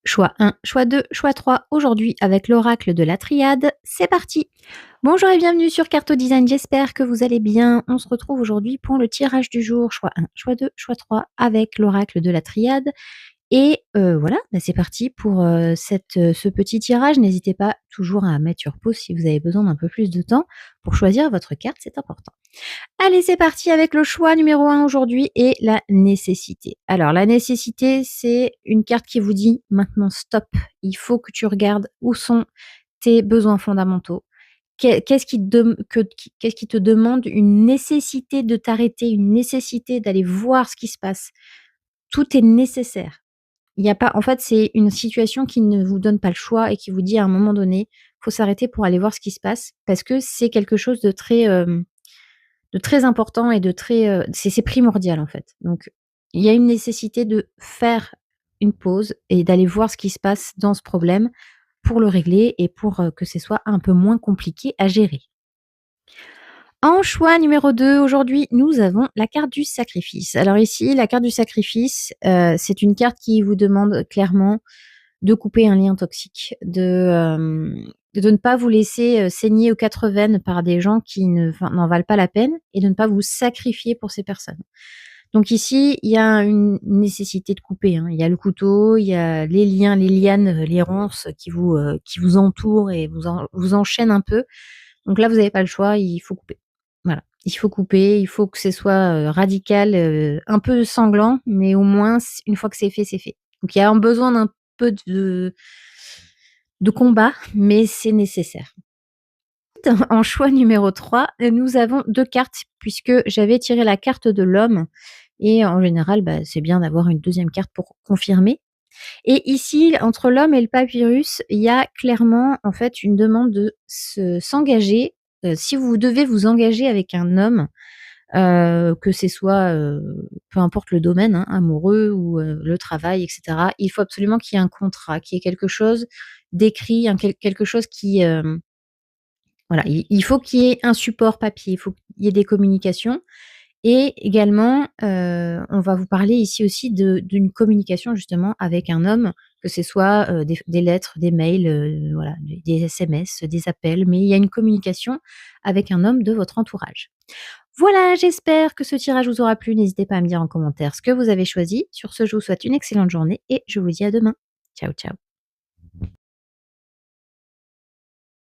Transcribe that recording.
Choix 1, choix 2, choix 3. Aujourd'hui, avec l'oracle de la triade, c'est parti. Bonjour et bienvenue sur Carto Design, j'espère que vous allez bien. On se retrouve aujourd'hui pour le tirage du jour. Choix 1, choix 2, choix 3 avec l'oracle de la triade. Et voilà, c'est parti pour ce petit tirage. N'hésitez pas toujours à mettre sur pause si vous avez besoin d'un peu plus de temps pour choisir votre carte, c'est important. Allez, c'est parti avec le choix numéro 1 aujourd'hui et la nécessité. Alors, la nécessité, c'est une carte qui vous dit maintenant stop. Il faut que tu regardes où sont tes besoins fondamentaux. Qu'est-ce qui te demande une nécessité de t'arrêter, une nécessité d'aller voir ce qui se passe. Tout est nécessaire. Il y a pas, en fait, c'est une situation qui ne vous donne pas le choix et qui vous dit à un moment donné, faut s'arrêter pour aller voir ce qui se passe parce que c'est quelque chose de très important et de très, c'est primordial, en fait. Donc il y a une nécessité de faire une pause et d'aller voir ce qui se passe dans ce problème pour le régler et pour, que ce soit un peu moins compliqué à gérer. En choix numéro 2, aujourd'hui, nous avons la carte du sacrifice. Alors ici, la carte du sacrifice, c'est une carte qui vous demande clairement de couper un lien toxique, de ne pas vous laisser, saigner aux 4 veines par des gens qui n'en valent pas la peine et de ne pas vous sacrifier pour ces personnes. Donc ici, il y a une nécessité de couper, hein. Il y a le couteau, il y a les liens, les lianes, les ronces qui vous entourent et vous enchaînent un peu. Donc là, vous n'avez pas le choix, il faut couper. Voilà, il faut couper, il faut que ce soit, radical, un peu sanglant, mais au moins une fois que c'est fait, c'est fait. Donc il y a un besoin d'un peu de combat, mais c'est nécessaire. En choix numéro 3, nous avons 2 cartes puisque j'avais tiré la carte de l'homme et en général, c'est bien d'avoir une deuxième carte pour confirmer. Et ici, entre l'homme et le papyrus, il y a clairement, en fait, une demande de s'engager. Si vous devez vous engager avec un homme, que ce soit, peu importe le domaine, hein, amoureux ou, le travail et cetera, il faut absolument qu'il y ait un contrat, qu'il y ait quelque chose d'écrit, quelque chose qui, voilà, il faut qu'il y ait un support papier, il faut qu'il y ait des communications et également, on va vous parler ici aussi d'une communication justement avec un homme, que ce soit, des lettres, des mails, voilà, des SMS, des appels, mais il y a une communication avec un homme de votre entourage. Voilà, j'espère que ce tirage vous aura plu. N'hésitez pas à me dire en commentaire ce que vous avez choisi. Sur ce, je vous souhaite une excellente journée et je vous dis à demain. Ciao, ciao.